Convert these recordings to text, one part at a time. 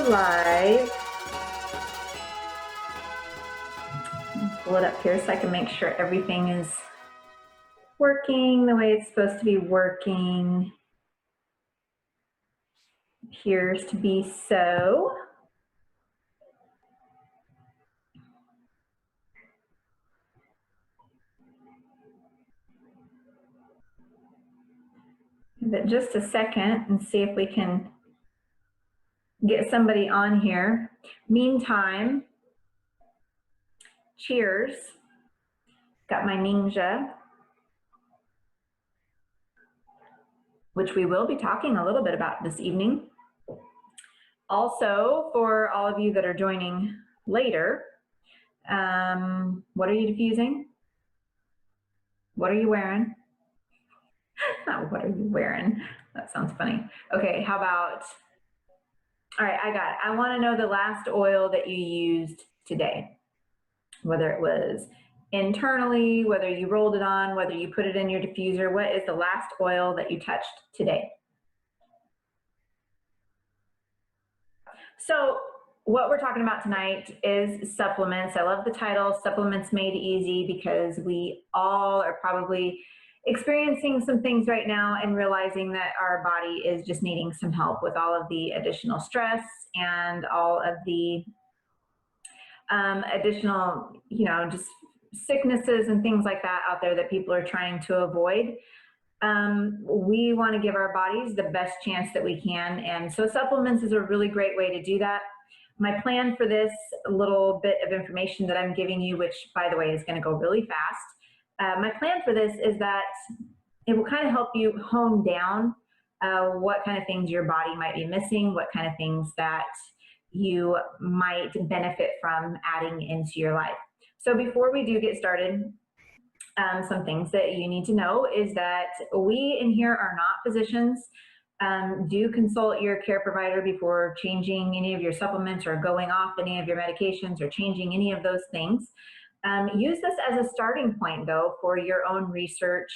live. Pull it up here so I can make sure everything is working the way it's supposed to be working. Appears to be so. Give it just a second and see if we can get somebody on here. Meantime, cheers. Got my Ningxia, which we will be talking a little bit about this evening. Also, for all of you that are joining later, what are you diffusing? What are you wearing? What are you wearing? That sounds funny. Okay, how about, all right, I got it. I want to know the last oil that you used today, whether it was internally, whether you rolled it on, whether you put it in your diffuser. What is the last oil that you touched today? So what we're talking about tonight is supplements. I love the title, Supplements Made Easy, because we all are probably experiencing some things right now and realizing that our body is just needing some help with all of the additional stress and all of the additional, just sicknesses and things like that out there that people are trying to avoid. We want to give our bodies the best chance that we can, and so supplements is a really great way to do that. My plan for this little bit of information that I'm giving you, which by the way is going to go really fast, my plan for this is that it will kind of help you hone down what kind of things your body might be missing, what kind of things that you might benefit from adding into your life. So before we do get started, some things that you need to know is that we in here are not physicians. Do consult your care provider before changing any of your supplements or going off any of your medications or changing any of those things. Use this as a starting point though for your own research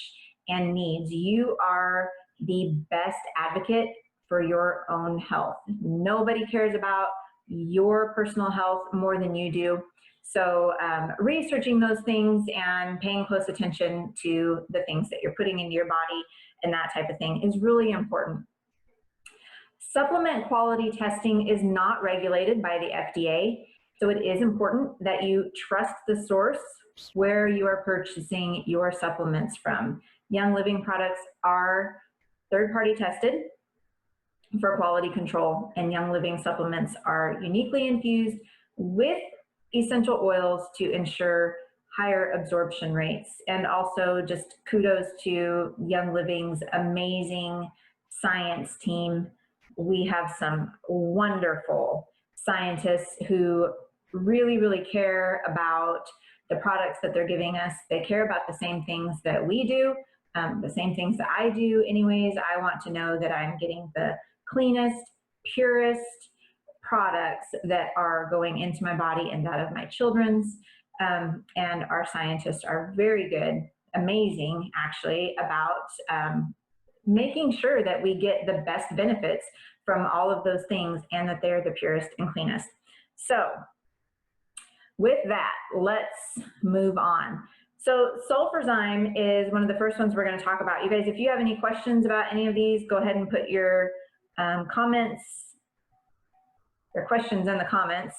and needs. You are the best advocate for your own health. Nobody cares about your personal health more than you do. So researching those things and paying close attention to the things that you're putting into your body and that type of thing is really important. Supplement quality testing is not regulated by the FDA, so it is important that you trust the source where you are purchasing your supplements from. Young Living products are third-party tested for quality control, and Young Living supplements are uniquely infused with essential oils to ensure higher absorption rates. And also just kudos to Young Living's amazing science team. We have some wonderful scientists who really, really care about the products that they're giving us. They care about the same things that we do, the same things that I do anyways. I want to know that I'm getting the cleanest, purest products that are going into my body and that of my children's. And our scientists are very good, amazing actually, about making sure that we get the best benefits from all of those things and that they're the purest and cleanest. So with that, let's move on. So Sulfurzyme is one of the first ones we're going to talk about. You guys, if you have any questions about any of these, go ahead and put your comments, your questions in the comments,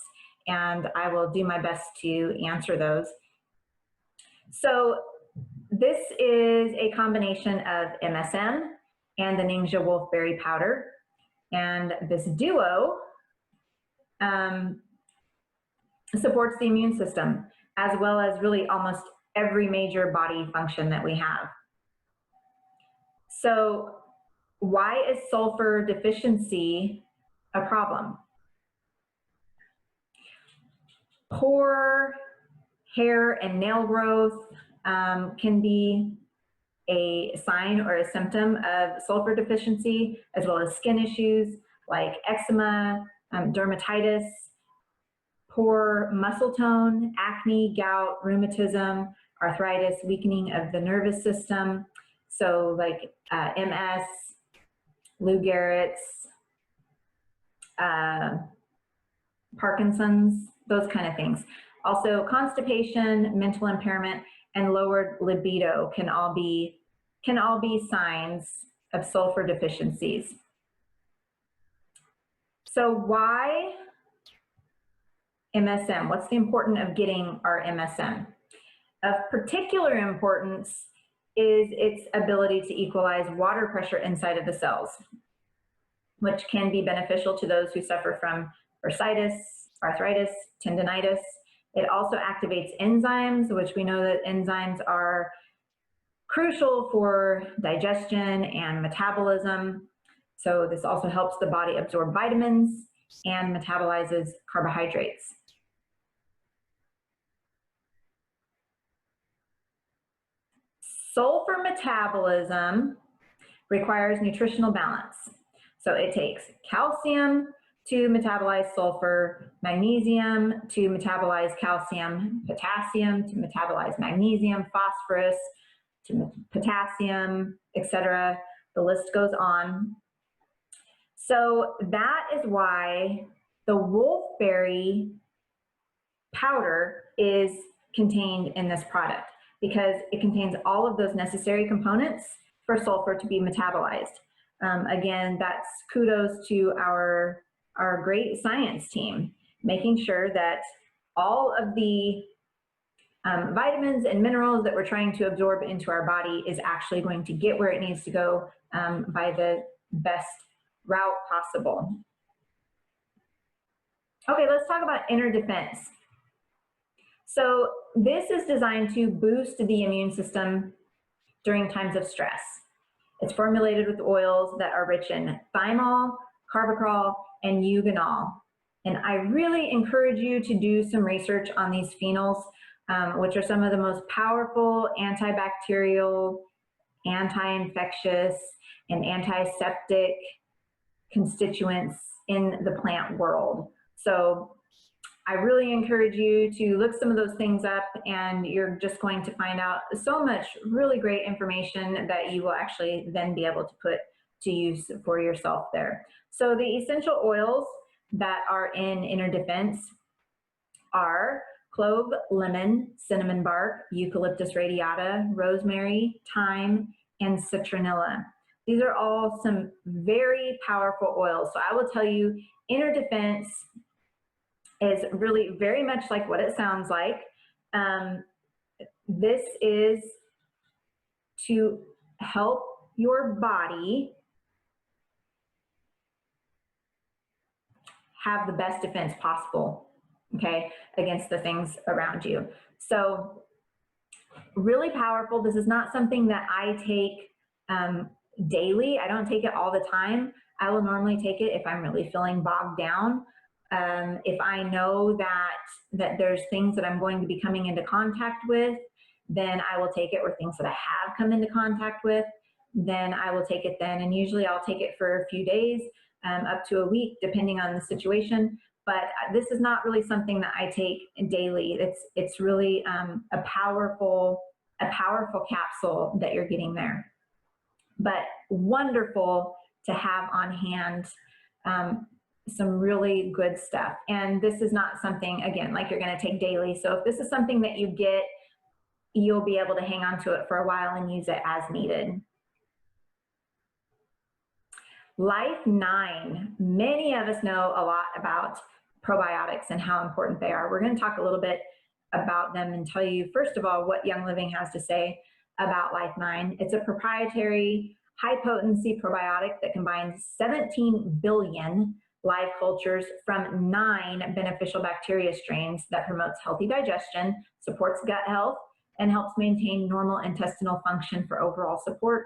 and I will do my best to answer those. So this is a combination of MSM and the Ningxia Wolfberry powder, and this duo supports the immune system as well as really almost every major body function that we have. So why is sulfur deficiency a problem? Poor hair and nail growth can be a sign or a symptom of sulfur deficiency, as well as skin issues like eczema, dermatitis, poor muscle tone, acne, gout, rheumatism, arthritis, weakening of the nervous system, so like MS, Lou Gehrig's, Parkinson's, those kind of things. Also, constipation, mental impairment, and lowered libido can all be signs of sulfur deficiencies. So why MSM? What's the importance of getting our MSM? Of particular importance is its ability to equalize water pressure inside of the cells, which can be beneficial to those who suffer from bursitis, arthritis, tendinitis. It also activates enzymes, which we know that enzymes are crucial for digestion and metabolism. So this also helps the body absorb vitamins and metabolizes carbohydrates. Sulfur metabolism requires nutritional balance. So it takes calcium to metabolize sulfur, magnesium to metabolize calcium, potassium to metabolize magnesium, phosphorus to potassium, etc. The list goes on. So that is why the wolfberry powder is contained in this product, because it contains all of those necessary components for sulfur to be metabolized. Again, that's kudos to our great science team, making sure that all of the vitamins and minerals that we're trying to absorb into our body is actually going to get where it needs to go by the best route possible. Okay, let's talk about inner defense. So this is designed to boost the immune system during times of stress. It's formulated with oils that are rich in thymol, carbapenem, and eugenol. And I really encourage you to do some research on these phenols, which are some of the most powerful antibacterial, anti-infectious, and antiseptic constituents in the plant world. So I really encourage you to look some of those things up, and you're just going to find out so much really great information that you will actually then be able to put to use for yourself there. So the essential oils that are in inner defense are clove, lemon, cinnamon bark, eucalyptus radiata, rosemary, thyme, and citronella. These are all some very powerful oils. So I will tell you, inner defense is really very much like what it sounds like. This is to help your body have the best defense possible, okay, against the things around you. So really powerful. This is not something that I take daily. I don't take it all the time. I will normally take it if I'm really feeling bogged down. If I know that there's things that I'm going to be coming into contact with, then I will take it, or things that I have come into contact with, then I will take it then. And usually I'll take it for a few days, up to a week, depending on the situation. But this is not really something that I take daily. It's really a powerful capsule that you're getting there. But wonderful to have on hand. Some really good stuff. And this is not something, again, like you're going to take daily. So if this is something that you get, you'll be able to hang on to it for a while and use it as needed. Life 9. Many of us know a lot about probiotics and how important they are. We're going to talk a little bit about them and tell you, first of all, what Young Living has to say about Life 9. It's a proprietary, high-potency probiotic that combines 17 billion live cultures from 9 beneficial bacteria strains that promotes healthy digestion, supports gut health, and helps maintain normal intestinal function for overall support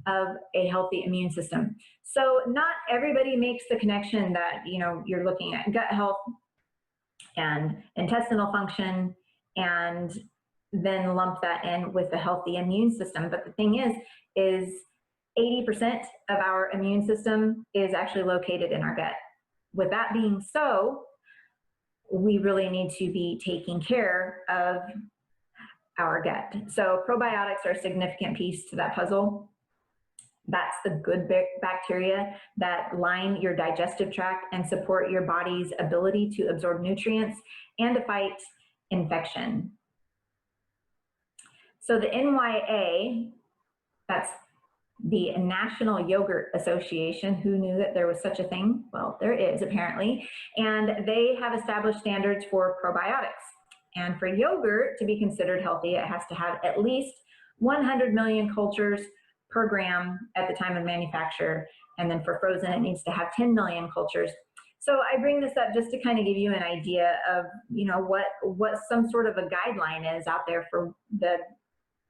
of a healthy immune system. So not everybody makes the connection that, you know, you're looking at gut health and intestinal function and then lump that in with a healthy immune system. But the thing is 80% of our immune system is actually located in our gut. With that being so, we really need to be taking care of our gut. So probiotics are a significant piece to that puzzle. That's the good bacteria that line your digestive tract and support your body's ability to absorb nutrients and to fight infection. So the NYA, that's the National Yogurt Association. Who knew that there was such a thing? Well, there is apparently. And they have established standards for probiotics. And for yogurt to be considered healthy, it has to have at least 100 million cultures per gram at the time of manufacture. And then for frozen, it needs to have 10 million cultures. So I bring this up just to kind of give you an idea of, you know, what some sort of a guideline is out there for the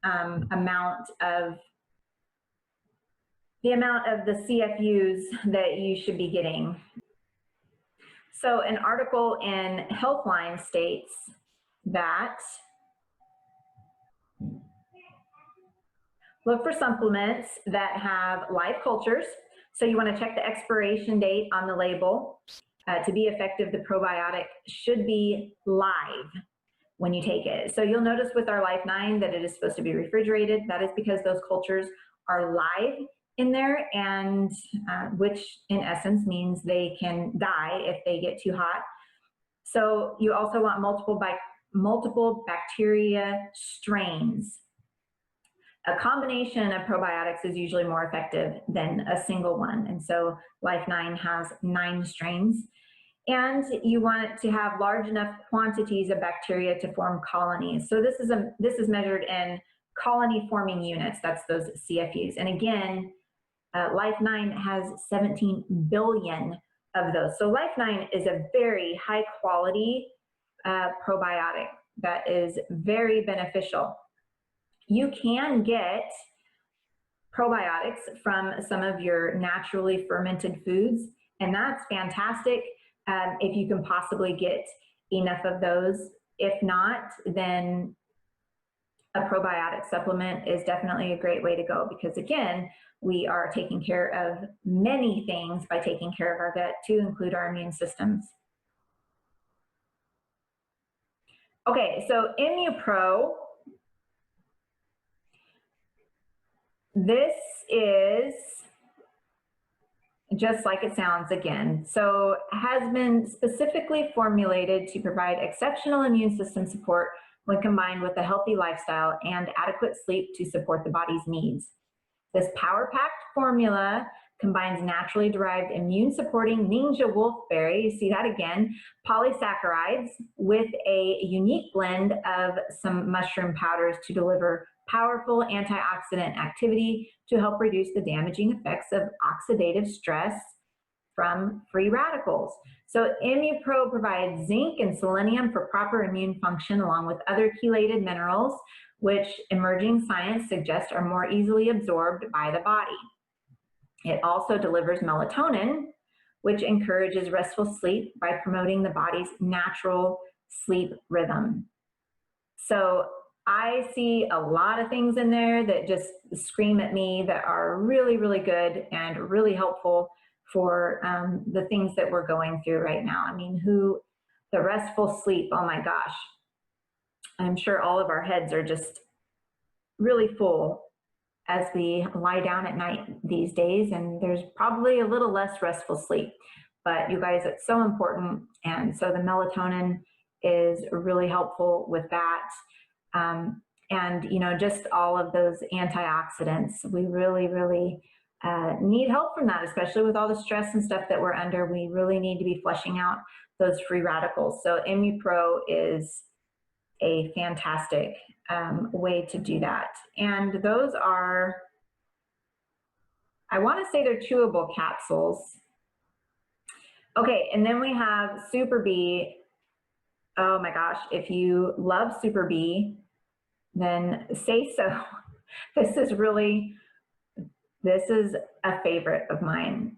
amount of the CFUs that you should be getting. So an article in Healthline states that look for supplements that have live cultures. So you want to check the expiration date on the label. To be effective, the probiotic should be live when you take it. So you'll notice with our Life 9 that it is supposed to be refrigerated. That is because those cultures are live in there, and which in essence means they can die if they get too hot. So you also want multiple bacteria strains. A combination of probiotics is usually more effective than a single one. And so Life 9 has 9 strains. And you want it to have large enough quantities of bacteria to form colonies. So this is measured in colony forming units. That's those CFUs. And again, Life 9 has 17 billion of those. So Life 9 is a very high quality probiotic that is very beneficial. You can get probiotics from some of your naturally fermented foods, and that's fantastic if you can possibly get enough of those. If not, then a probiotic supplement is definitely a great way to go, because again, we are taking care of many things by taking care of our gut, to include our immune systems. Okay, so ImmuPro, this is just like it sounds again. So has been specifically formulated to provide exceptional immune system support when combined with a healthy lifestyle and adequate sleep to support the body's needs. This power-packed formula combines naturally derived immune-supporting Ningxia wolfberry, you see that again, polysaccharides with a unique blend of some mushroom powders to deliver powerful antioxidant activity to help reduce the damaging effects of oxidative stress from free radicals. So ImmuPro provides zinc and selenium for proper immune function, along with other chelated minerals, which emerging science suggests are more easily absorbed by the body. It also delivers melatonin, which encourages restful sleep by promoting the body's natural sleep rhythm. So I see a lot of things in there that just scream at me that are really, really good and really helpful for the things that we're going through right now. I mean, the restful sleep, oh my gosh. I'm sure all of our heads are just really full as we lie down at night these days, and there's probably a little less restful sleep. But you guys, it's so important, and so the melatonin is really helpful with that. And you know, just all of those antioxidants, we really, really need help from that, especially with all the stress and stuff that we're under. We really need to be flushing out those free radicals. So ImmuPro is a fantastic way to do that. And those are, I want to say they're chewable capsules. Okay, and then we have Super B. Oh my gosh, if you love Super B, then say so. This is a favorite of mine.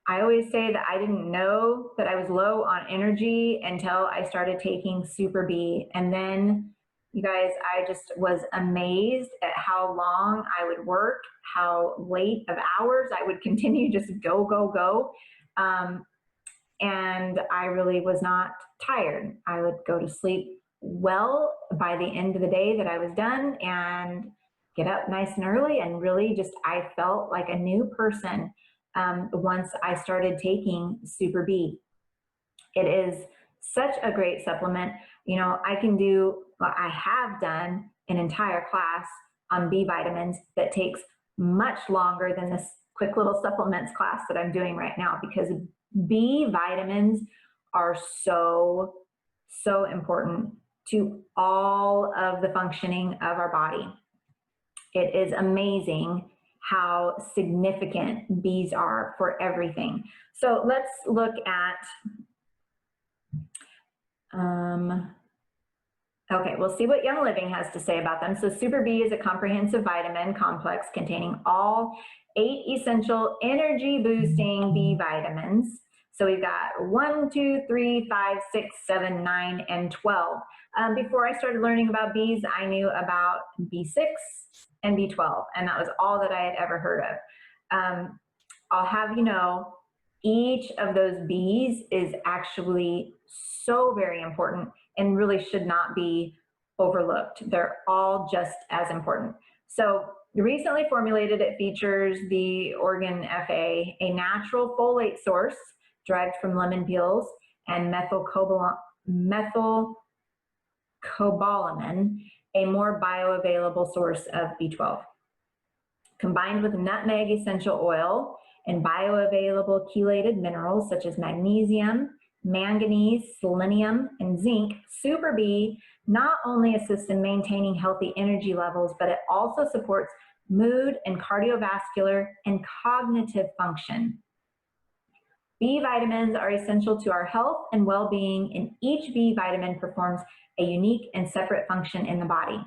I always say that I didn't know that I was low on energy until I started taking Super B. And then, you guys, I just was amazed at how long I would work, how late of hours I would continue just go, go, go. And I really was not tired. I would go to sleep well by the end of the day that I was done, and get up nice and early, and really just, I felt like a new person once I started taking Super B. It is such a great supplement. You know, I have done an entire class on B vitamins that takes much longer than this quick little supplements class that I'm doing right now, because B vitamins are so, so important to all of the functioning of our body. It is amazing how significant B's are for everything. So let's look at, okay, we'll see what Young Living has to say about them. So Super B is a comprehensive vitamin complex containing all 8 essential energy boosting B vitamins. So we've got 1, 2, 3, 5, 6, 7, 9, and 12. Before I started learning about Bs, I knew about B6 and B12, and that was all that I had ever heard of. I'll have you know, each of those Bs is actually so very important and really should not be overlooked. They're all just as important. So recently formulated, it features the Organ FA, a natural folate source derived from lemon peels, and methylcobalamin, a more bioavailable source of B12. Combined with nutmeg essential oil and bioavailable chelated minerals such as magnesium, manganese, selenium, and zinc, Super B not only assists in maintaining healthy energy levels, but it also supports mood and cardiovascular and cognitive function. B vitamins are essential to our health and well-being, and each B vitamin performs a unique and separate function in the body.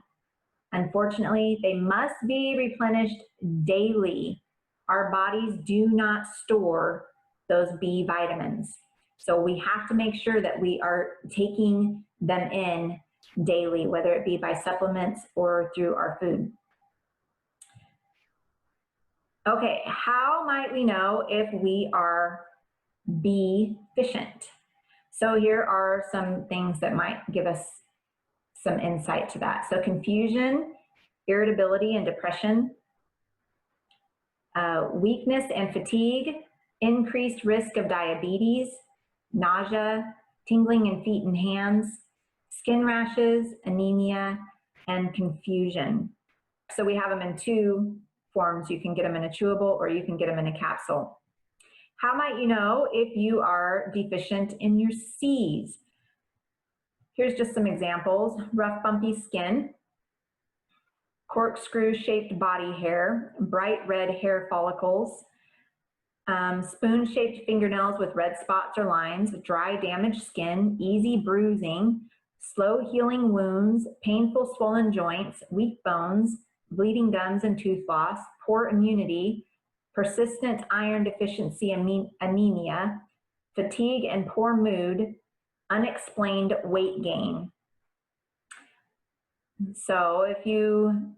Unfortunately, they must be replenished daily. Our bodies do not store those B vitamins. So we have to make sure that we are taking them in daily, whether it be by supplements or through our food. Okay, how might we know if we are B deficient? So here are some things that might give us some insight to that. So confusion, irritability and depression, weakness and fatigue, increased risk of diabetes, nausea, tingling in feet and hands, skin rashes, anemia, and confusion. So we have them in 2 forms. You can get them in a chewable or you can get them in a capsule. How might you know if you are deficient in your C's? Here's just some examples: rough, bumpy skin, corkscrew-shaped body hair, bright red hair follicles, spoon-shaped fingernails with red spots or lines, dry, damaged skin, easy bruising, slow healing wounds, painful swollen joints, weak bones, bleeding gums and tooth loss, poor immunity, persistent iron deficiency anemia, fatigue and poor mood, unexplained weight gain. So if you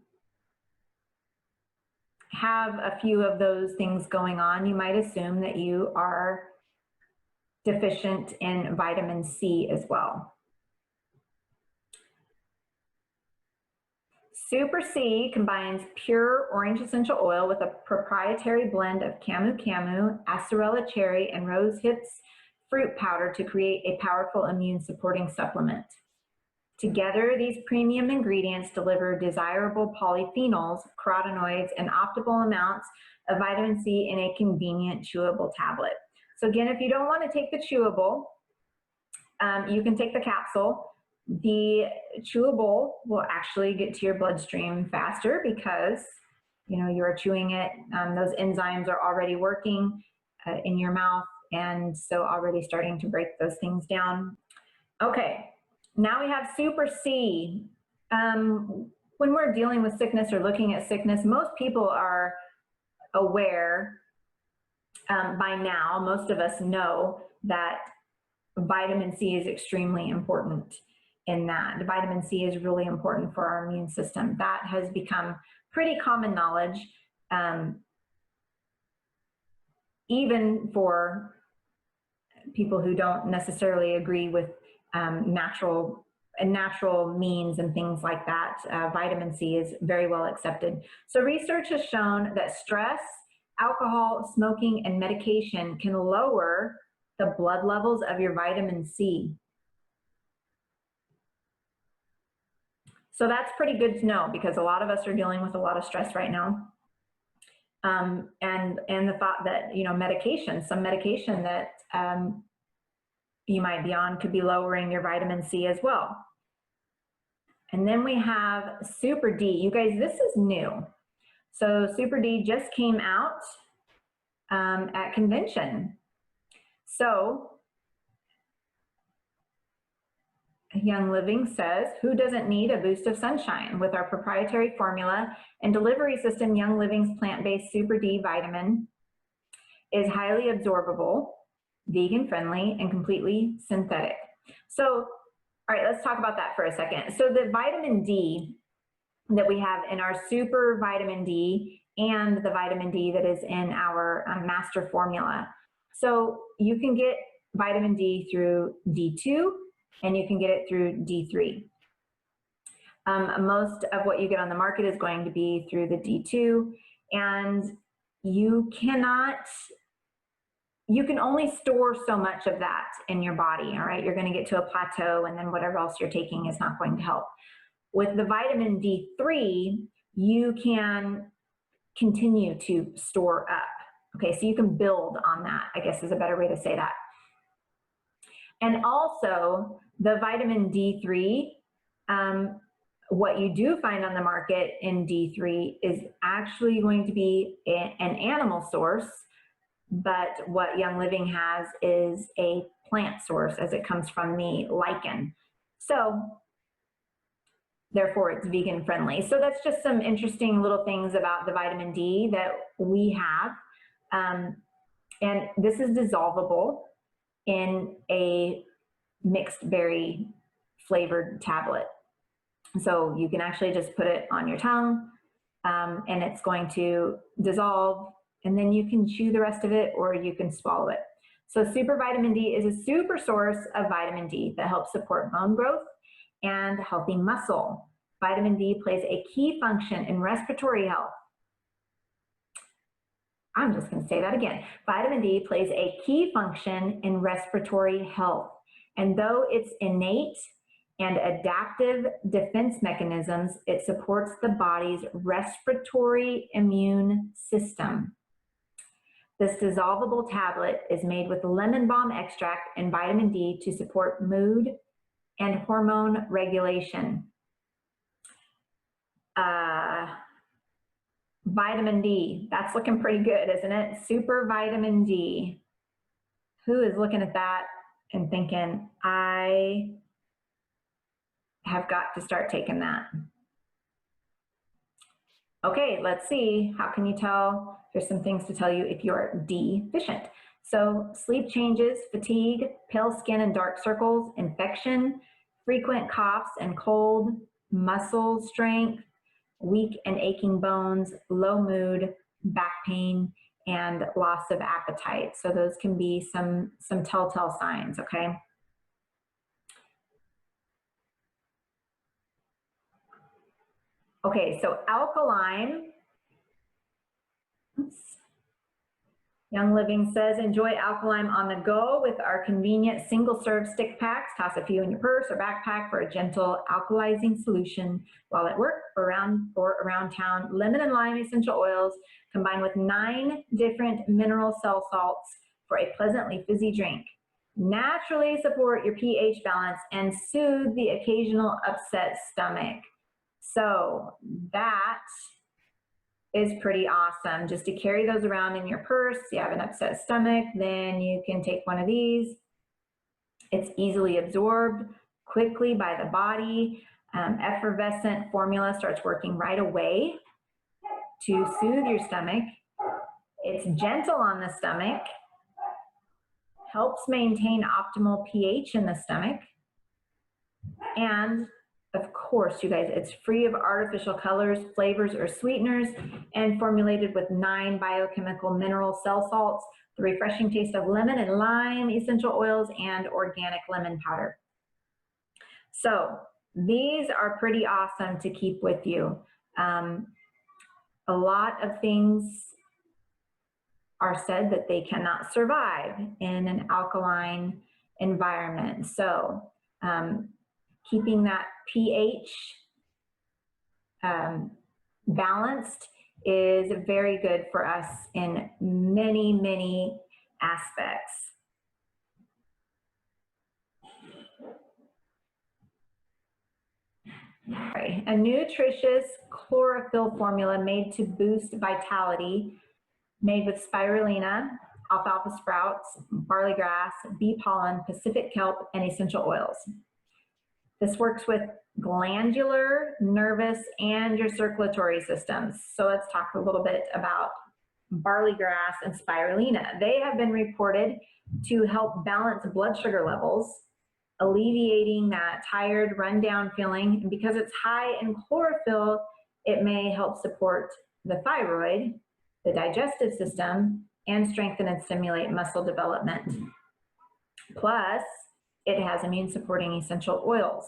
have a few of those things going on, you might assume that you are deficient in vitamin C as well. Super C combines pure orange essential oil with a proprietary blend of camu camu, acerola cherry, and rose hips fruit powder to create a powerful immune supporting supplement. Together, these premium ingredients deliver desirable polyphenols, carotenoids, and optimal amounts of vitamin C in a convenient chewable tablet. So again, if you don't want to take the chewable, you can take the capsule. The chewable will actually get to your bloodstream faster because you're chewing it. Those enzymes are already working in your mouth, and so already starting to break those things down. Okay, now we have Super C. When we're dealing with sickness or looking at sickness, most people are aware by now, most of us know that vitamin C is extremely important in that. The vitamin C is really important for our immune system. That has become pretty common knowledge, even for people who don't necessarily agree with natural and natural means and things like that. Vitamin C is very well accepted. So research has shown that stress, alcohol, smoking, and medication can lower the blood levels of your vitamin C. So that's pretty good to know, because a lot of us are dealing with a lot of stress right now. And the thought that, you know, some medication that you might be on could be lowering your vitamin C as well. And then we have Super D. You guys, this is new. So Super D just came out at convention. So Young Living says, who doesn't need a boost of sunshine? With our proprietary formula and delivery system, Young Living's plant-based Super D vitamin is highly absorbable, vegan friendly, and completely synthetic. So, all right, let's talk about that for a second. So the vitamin D that we have in our Super Vitamin D and the vitamin D that is in our master formula. So you can get vitamin D through D2, and you can get it through D3. Most of what you get on the market is going to be through the D2, and you can only store so much of that in your body, all right? You're gonna get to a plateau, and then whatever else you're taking is not going to help. With the vitamin D3, you can continue to store up, okay? So you can build on that, I guess is a better way to say that. And also, the vitamin D3, what you do find on the market in D3 is actually going to be an animal source, but what Young Living has is a plant source, as it comes from the lichen. So therefore it's vegan friendly. So that's just some interesting little things about the vitamin D that we have. And this is dissolvable in a mixed berry flavored tablet. So you can actually just put it on your tongue, and it's going to dissolve, and then you can chew the rest of it or you can swallow it. So Super Vitamin D is a super source of vitamin D that helps support bone growth and healthy muscle. Vitamin D plays a key function in respiratory health. I'm just going to say that again. Vitamin D plays a key function in respiratory health. And though it's innate and adaptive defense mechanisms, it supports the body's respiratory immune system. This dissolvable tablet is made with lemon balm extract and vitamin D to support mood and hormone regulation. Vitamin D, that's looking pretty good, isn't it? Super Vitamin D. Who is looking at that and thinking, I have got to start taking that? Okay, let's see. How can you tell? There's some things to tell you if you're deficient. So sleep changes, fatigue, pale skin and dark circles, infection, frequent coughs and cold, muscle strength, weak and aching bones, low mood, back pain, and loss of appetite. So those can be some telltale signs, okay? Okay, so Alkaline. Oops. Young Living says, enjoy Alkaline on the go with our convenient single-serve stick packs. Toss a few in your purse or backpack for a gentle alkalizing solution while at work or around town. Lemon and lime essential oils combined with 9 different mineral cell salts for a pleasantly fizzy drink. Naturally support your pH balance and soothe the occasional upset stomach. So that is pretty awesome, just to carry those around in your purse. You have an upset stomach, then you can take one of these. It's easily absorbed quickly by the body. Effervescent formula starts working right away to soothe your stomach. It's gentle on the stomach, helps maintain optimal pH in the stomach, and of course, you guys, it's free of artificial colors, flavors, or sweeteners, and formulated with 9 biochemical mineral cell salts, the refreshing taste of lemon and lime essential oils, and organic lemon powder. So these are pretty awesome to keep with you. A lot of things are said that they cannot survive in an alkaline environment. So keeping that pH balanced is very good for us in many, many aspects. Right. A nutritious chlorophyll formula made to boost vitality, made with spirulina, alfalfa sprouts, barley grass, bee pollen, Pacific kelp, and essential oils. This works with glandular, nervous, and your circulatory systems. So let's talk a little bit about barley grass and spirulina. They have been reported to help balance blood sugar levels, alleviating that tired, run-down feeling. And because it's high in chlorophyll, it may help support the thyroid, the digestive system, and strengthen and stimulate muscle development. Plus, it has immune-supporting essential oils.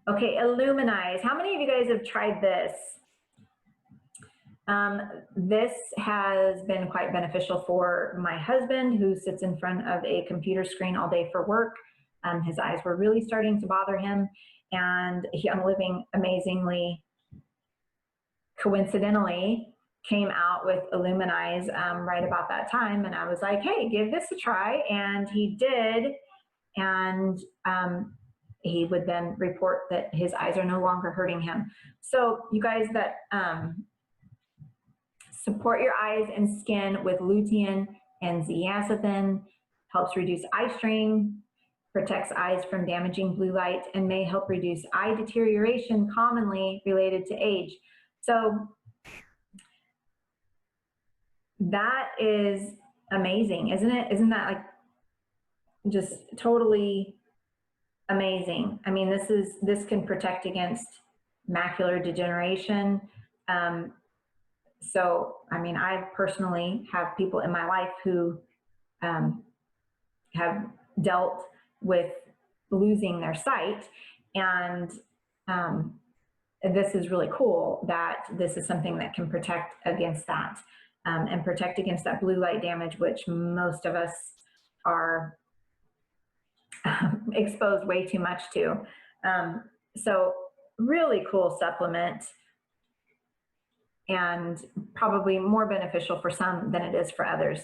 Okay, Aluminized. How many of you guys have tried this? This has been quite beneficial for my husband, who sits in front of a computer screen all day for work. His eyes were really starting to bother him, and Young Living amazingly, coincidentally, came out with Aluminized right about that time, and I was like, hey, give this a try, and he did, and he would then report that his eyes are no longer hurting him. So you guys that support your eyes and skin with lutein and zeaxanthin, helps reduce eye strain, protects eyes from damaging blue light, and may help reduce eye deterioration commonly related to age. So that is amazing, isn't it? Isn't that like just totally amazing? I mean, this can protect against macular degeneration. So, I mean, I personally have people in my life who have dealt with losing their sight, and this is really cool that this is something that can protect against that and protect against that blue light damage, which most of us are exposed way too much to. So really cool supplement, and probably more beneficial for some than it is for others.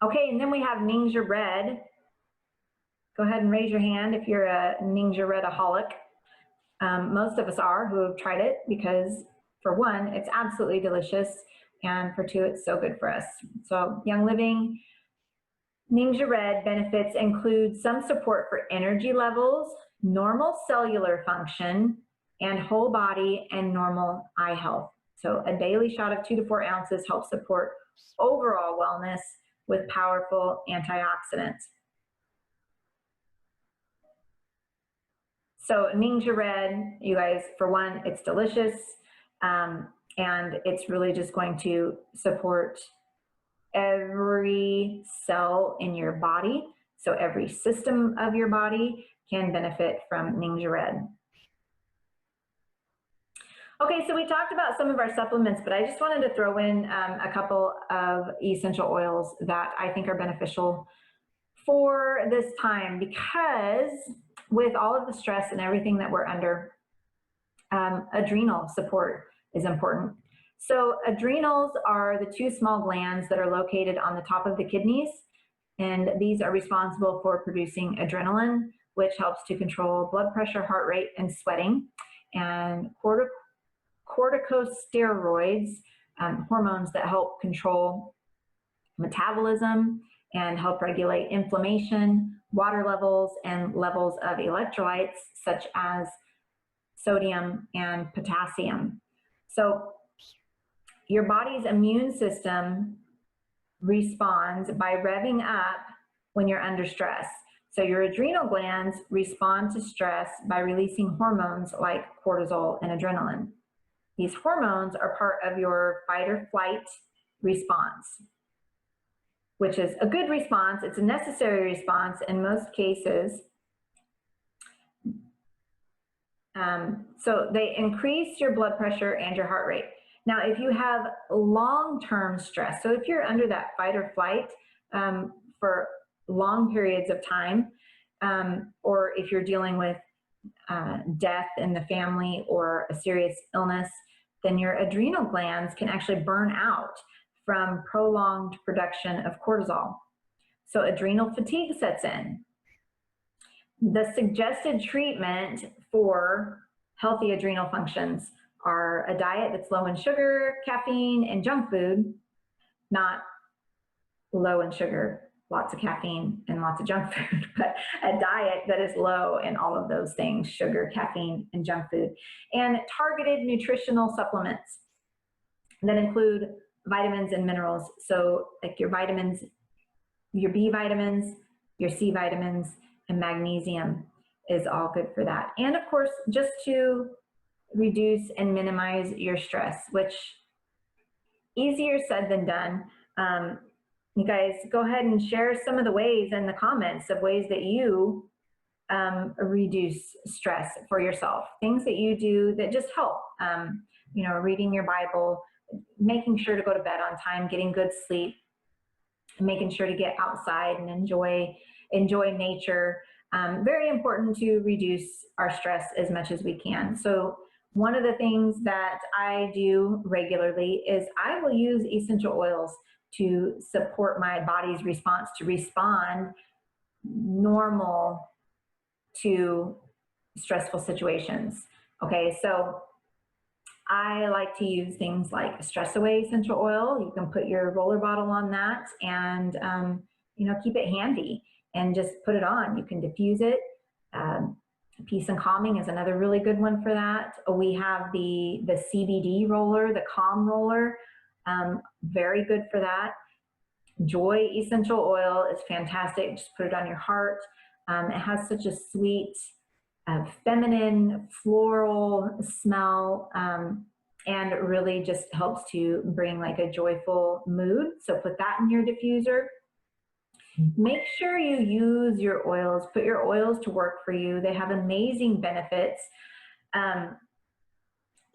Okay, and then we have Ningxia Red. Go ahead and raise your hand if you're a Ningxia Red-aholic. Most of us are, who have tried it, because for one, it's absolutely delicious, and for two, it's so good for us. So Young Living Ningxia Red benefits include some support for energy levels, normal cellular function, and whole body and normal eye health. So a daily shot of 2 to 4 ounces helps support overall wellness with powerful antioxidants. So Ningxia Red, you guys, for one, it's delicious, and it's really just going to support every cell in your body. So every system of your body can benefit from Ningxia Red. Okay, so we talked about some of our supplements, but I just wanted to throw in a couple of essential oils that I think are beneficial for this time, because with all of the stress and everything that we're under, adrenal support is important. So adrenals are the 2 small glands that are located on the top of the kidneys, and these are responsible for producing adrenaline, which helps to control blood pressure, heart rate, and sweating. And corticosteroids, hormones that help control metabolism and help regulate inflammation, water levels, and levels of electrolytes such as sodium and potassium. So your body's immune system responds by revving up when you're under stress. So your adrenal glands respond to stress by releasing hormones like cortisol and adrenaline. These hormones are part of your fight or flight response, which is a good response. It's a necessary response in most cases. So they increase your blood pressure and your heart rate. Now, if you have long-term stress, so if you're under that fight or flight for long periods of time, or if you're dealing with death in the family or a serious illness, then your adrenal glands can actually burn out from prolonged production of cortisol. So adrenal fatigue sets in. The suggested treatment for healthy adrenal functions are a diet that's low in sugar, caffeine, and junk food, not low in sugar, lots of caffeine, and lots of junk food, but a diet that is low in all of those things, sugar, caffeine, and junk food, and targeted nutritional supplements that include vitamins and minerals. So like your vitamins, your B vitamins, your C vitamins, and magnesium is all good for that. And of course, just to reduce and minimize your stress, which easier said than done. You guys go ahead and share some of the ways in the comments of ways that you reduce stress for yourself, things that you do that just help. You know, reading your Bible, making sure to go to bed on time, getting good sleep, making sure to get outside and enjoy nature. Very important to reduce our stress as much as we can. So one of the things that I do regularly is I will use essential oils to support my body's response, to respond normal to stressful situations. Okay, so I like to use things like Stress Away essential oil. You can put your roller bottle on that and you know, keep it handy and just put it on. You can diffuse it. Peace and Calming is another really good one for that. We have the CBD roller, the Calm roller, very good for that. Joy essential oil is fantastic. Just put it on your heart. It has such a sweet, feminine, floral smell, and it really just helps to bring like a joyful mood. So put that in your diffuser. Make sure you use your oils, put your oils to work for you. They have amazing benefits.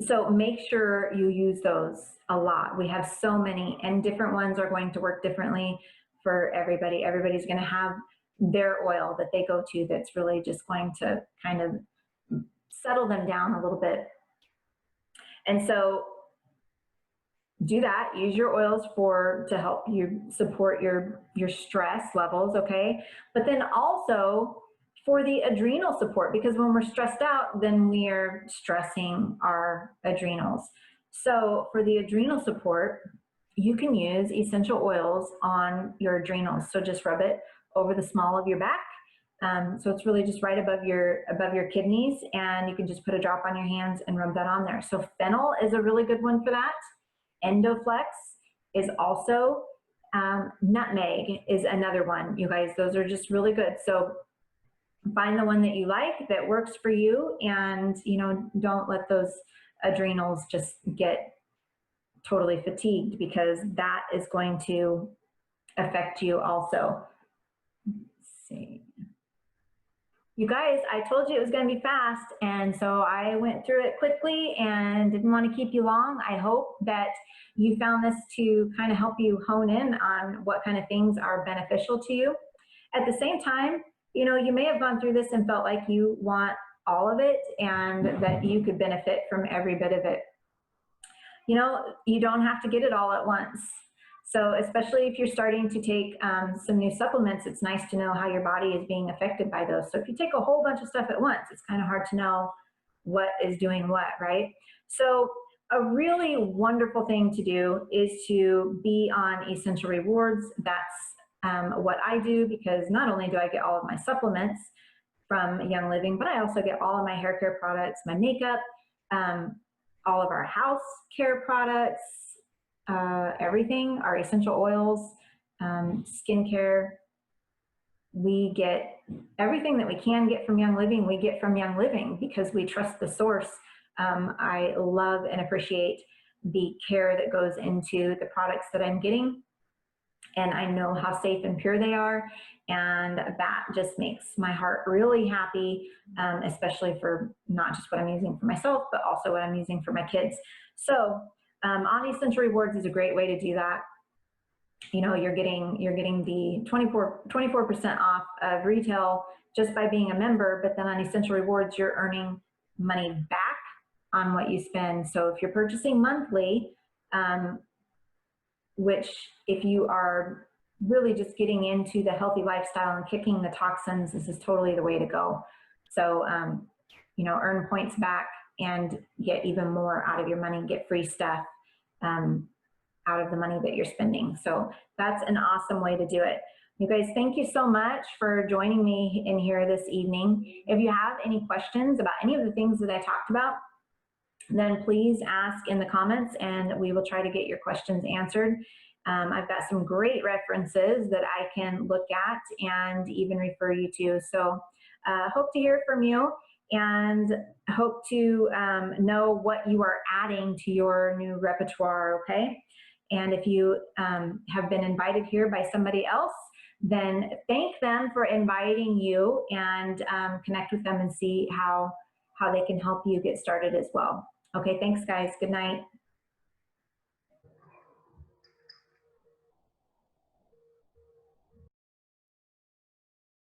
So make sure you use those a lot. We have so many, and different ones are going to work differently for everybody. Everybody's going to have their oil that they go to that's really just going to kind of settle them down a little bit. And so do that. Use your oils to help you support your stress levels, okay? But then also for the adrenal support, because when we're stressed out, then we are stressing our adrenals. So for the adrenal support, you can use essential oils on your adrenals. So just rub it over the small of your back. So it's really just right above your kidneys, and you can just put a drop on your hands and rub that on there. So fennel is a really good one for that. Endoflex is also, nutmeg is another one. You guys, those are just really good. So find the one that you like, that works for you, and you know, don't let those adrenals just get totally fatigued, because that is going to affect you also. Let's see. You guys, I told you it was going to be fast, and so I went through it quickly and didn't want to keep you long. I hope that you found this to kind of help you hone in on what kind of things are beneficial to you. At the same time, you know, you may have gone through this and felt like you want all of it and that you could benefit from every bit of it. You know, you don't have to get it all at once. So especially if you're starting to take some new supplements, it's nice to know how your body is being affected by those. So if you take a whole bunch of stuff at once, it's kind of hard to know what is doing what, right? So a really wonderful thing to do is to be on Essential Rewards. That's what I do, because not only do I get all of my supplements from Young Living, but I also get all of my hair care products, my makeup, all of our house care products, everything, our essential oils, skincare. We get everything that we can get from Young Living, we get from Young Living, because we trust the source. I love and appreciate the care that goes into the products that I'm getting, and I know how safe and pure they are, and that just makes my heart really happy, especially for not just what I'm using for myself, but also what I'm using for my kids. So On Essential Rewards is a great way to do that. You know, you're getting the 24% off of retail just by being a member, but then on Essential Rewards, you're earning money back on what you spend. So if you're purchasing monthly, which if you are really just getting into the healthy lifestyle and kicking the toxins, this is totally the way to go. So, you know, earn points back and get even more out of your money, get free stuff out of the money that you're spending. So that's an awesome way to do it. You guys, thank you so much for joining me in here this evening. If you have any questions about any of the things that I talked about, then please ask in the comments and we will try to get your questions answered. I've got some great references that I can look at and even refer you to. So hope to hear from you and hope to know what you are adding to your new repertoire, okay? And if you have been invited here by somebody else, then thank them for inviting you and connect with them and see how they can help you get started as well. Okay, thanks guys, good night.